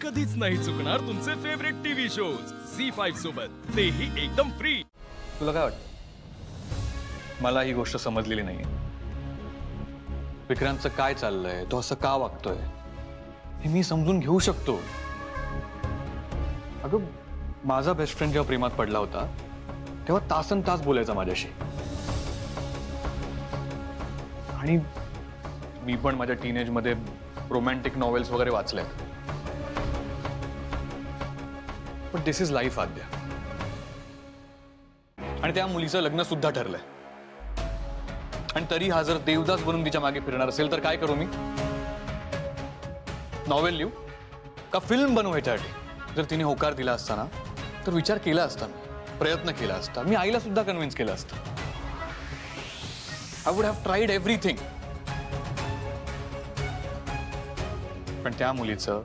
कधीच नाही चुकणार तुमचे फेवरेट टीव्ही शोज झी5 सोबत, तेही एकदम फ्री। तुला काय वाटतं? मला ही गोष्ट समजलेली नाही। विक्रांतचं काय चाललंय, तो असं का वागतोय हे मी समजून घेऊ शकतो। अगं माझा बेस्ट फ्रेंड जेव्हा प्रेमात पडला होता तेव्हा तासन तास बोलायचा माझ्याशी, आणि मी पण माझ्या टीनेज मध्ये रोमॅन्टिक नॉवेल्स वगैरे वाचल्या, पण दिस इज लाईफ आद्या। आणि त्या मुलीचं लग्न सुद्धा ठरलंय, आणि तरी हा जर देवदास बनून तिच्या मागे फिरणार असेल तर काय करू मी? नॉवेल लिहू का फिल्म बनवू ह्याच्यासाठी? जर तिने होकार दिला असता ना तर विचार केला असता, मी प्रयत्न केला असता, मी आईला सुद्धा कन्व्हिन्स केलं असतं। I would have tried everything. पण त्या मुलीचं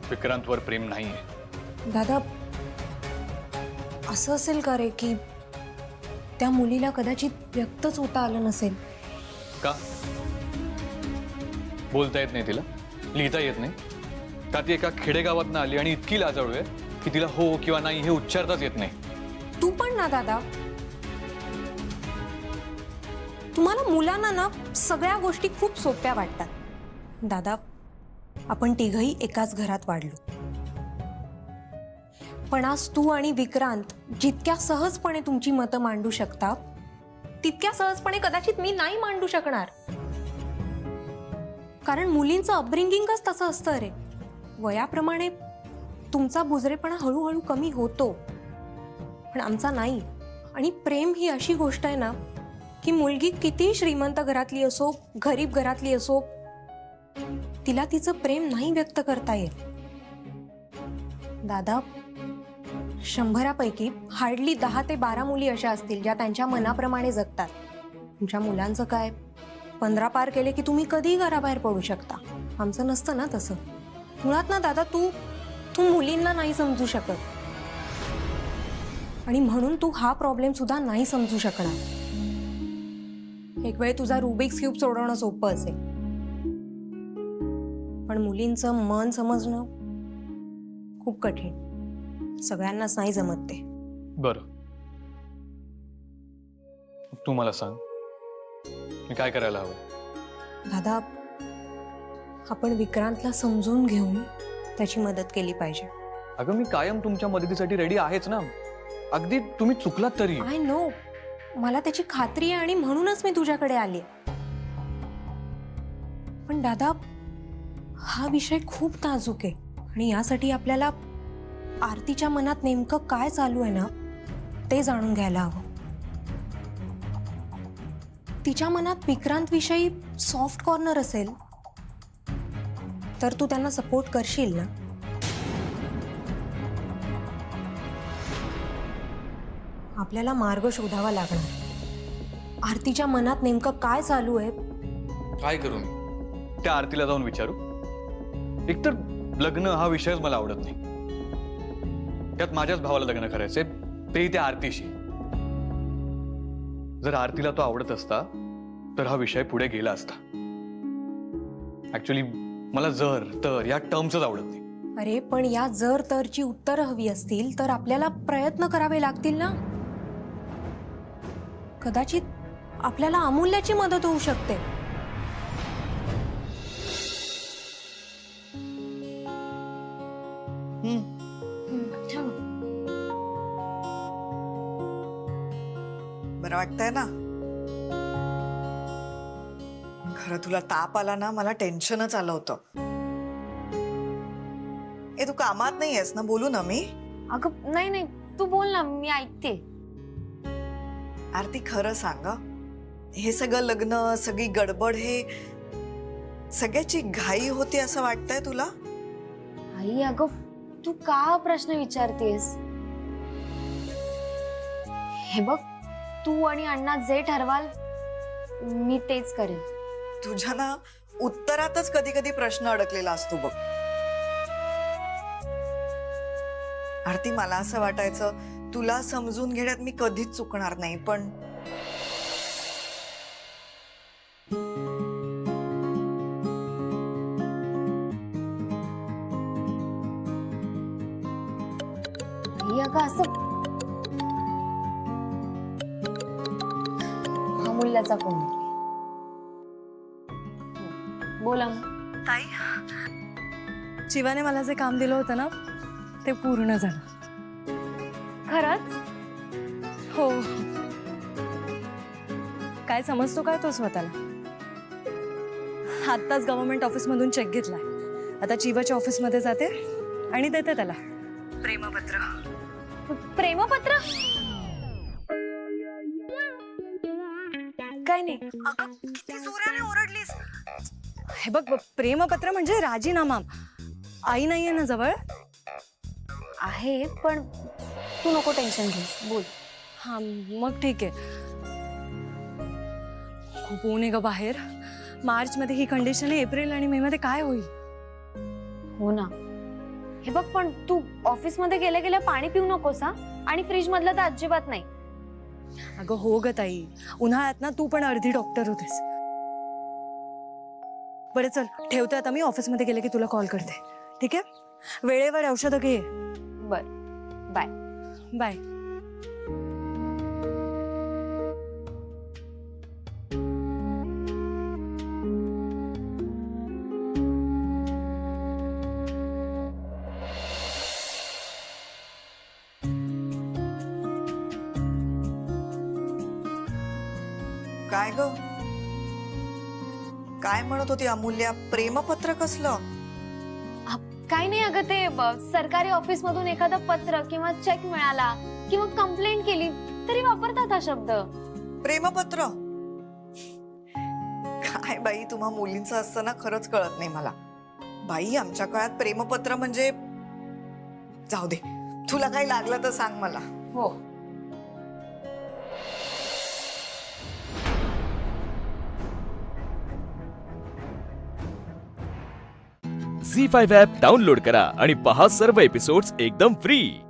विक्रांतवर प्रेम नाहीये। दादा, असं असेल का रे की त्या मुलीला कदाचित व्यक्तच होता आलं नसेल? का? बोलता येत नाही तिला, लिहिता येत नाही का? ती एका खेडेगावातनं आली आणि इतकी लाजाळू आहे की तिला हो किंवा नाही हे उच्चारताच येत नाही। तू पण ना दादा, तुम्हाला मुलांना ना सगळ्या गोष्टी खूप सोप्या वाटतात। दादा, आपण तिघही एकाच घरात वाढलो, पण आज तू आणि विक्रांत जितक्या सहजपणे तुमची मतं मांडू शकता तितक्या सहजपणे कदाचित मी नाही मांडू शकणार। कारण मुलींचं अपब्रिंगिंगच तसं असतं रे। वयाप्रमाणे तुमचा बुजरेपणा हळूहळू कमी होतो, पण आमचा नाही। आणि प्रेम ही अशी गोष्ट आहे ना की मुलगी किती श्रीमंत घरातली असो, गरीब घरातली असो, तिला तिचं प्रेम नाही व्यक्त करता येत। दादा, 100पैकी हार्डली 10 ते 12 मुली अशा असतील ज्या त्यांच्या मनाप्रमाणे जगतात। तुमच्या मुलांचं काय, 15 पार केले की तुम्ही कधीही घराबाहेर पडू शकता। आमचं नसतं ना तसं। मुळात ना दादा, तू मुलींना नाही समजू शकत, आणि म्हणून तू हा प्रॉब्लेम सुद्धा नाही समजू शकणार। एक वेळ तुझा रुबिक्स क्यूब सोडवणं सोपं असेल, पण मुलींचं मन समजणं खूप कठीण। सगळ्यांनाच नाही जमत ते। बरं, तू मला सांग मी काय करायला हवं? दादा, आपण विक्रांतला समजून घेऊन त्याची मदत केली पाहिजे। अगं मी कायम तुमच्या मदतीसाठी रेडी आहेच ना, अगदी तुम्ही चुकलात तरी। आय नो, मला त्याची खात्री आहे आणि म्हणूनच मी तुझ्याकडे आले। पण दादा, हा विषय खूप नाजूक आहे, आणि यासाठी आपल्याला आरतीच्या मनात नेमकं काय चालू आहे ना ते जाणून घ्यायला हवं। तिच्या मनात विक्रांत विषयी सॉफ्ट कॉर्नर असेल तर तू त्यांना सपोर्ट करशील ना? आपल्याला मार्ग शोधावा लागणार। आरतीच्या मनात नेमकं काय चालू आहे? काय करू मी? त्या आरतीला जाऊन विचारू? एकतर लग्न हा विषयच मला आवडत नाही, त्यात माझ्याच भावाला लग्न करायचंय, तेही त्या आरतीशी। जर आरतीला तो आवडत असता तर हा विषय पुढे गेला असता। ऍक्च्युली मला जर तर या टर्म्सच आवडत नाही। अरे पण या जर तरची उत्तरं हवी असतील तर आपल्याला प्रयत्न करावे लागतील ना। कदाचित आपल्याला अमूल्याची मदत होऊ शकते। बरं वाटतंय ना? खरं तुला ताप आला ना, मला टेन्शनच आलं होतं। तू कामात नाही आहेस ना? बोलू ना मी? अगं नाही नाही, तू बोल ना, मी ऐकते। आरती, खरं सांग, हे सगळं लग्न, सगळी गडबड, हे सगळ्याची घाई होती असं वाटतंय तुला? आई, अगं तू का प्रश्न विचारतेस? हे बघ, तू आणि अण्णा जे ठरवाल मी तेच करेन। तुझ्या ना उत्तरातच कधी कधी प्रश्न अडकलेला असतो बघ। आरती, मला असं वाटायचं तुला समजून घेण्यात मी कधीच चुकणार नाही, पण ही अगं असं अमूल्याचा फोन बोला मग. ताई, शिवाने मला जे काम दिलं होतं ना ते पूर्ण झालं. खरंच? हो. काय समजतो काय तो स्वतःला? आत्ताच गव्हर्नमेंट ऑफिसमधून चेक घेतलाय. आता चिवाच्या ऑफिसमध्ये जाते आणि देते त्याला प्रेमपत्र. प्रेमपत्र? काय नाही. अगं, किती जोराने ओरडलीस. हे बघ, प्रेमपत्र म्हणजे राजीनामा. आई नाहीये ना जवळ. आहे पण तू नको टेन्शन घेस, बोल. हा, मग ठीक आहे. खूप ऊन आहे ग बाहेर. मार्च मध्ये ही कंडिशन आहे, एप्रिल आणि मे मध्ये काय होईल? हो ना. हे बघ, पण तू ऑफिस मध्ये गेल्या गेल्या पाणी पिऊ नकोस हा, आणि फ्रीज मधलं तर अजिबात नाही. अगं हो ग ताई, उन्हाळ्यात ना तू पण अर्धी डॉक्टर होतेस. बरं चल, ठेवते आता. मी ऑफिसमध्ये गेले की तुला कॉल करते, ठीक आहे? वेळेवर औषधं घे. बर, बाय. बाय. काय ग, काय म्हणत होती अमूल्या? प्रेमपत्र कसलं? काही नाही अगं, ते सरकारी ऑफिस मधून एखादं पत्र किंवा चेक मिळाला किंवा कंप्लेंट केली तरी वापरतात हा शब्द. प्रेमपत्र? काय बाई, तुम्हा मुलींचं असतं ना, खरंच कळत नाही मला. बाई, आमच्या काळात प्रेमपत्र म्हणजे, जाऊ दे, तुला काही लागलं तर सांग मला. हो. झी 5 ॲप डाउनलोड करा आणि पहा सर्व एपिसोड्स एकदम फ्री.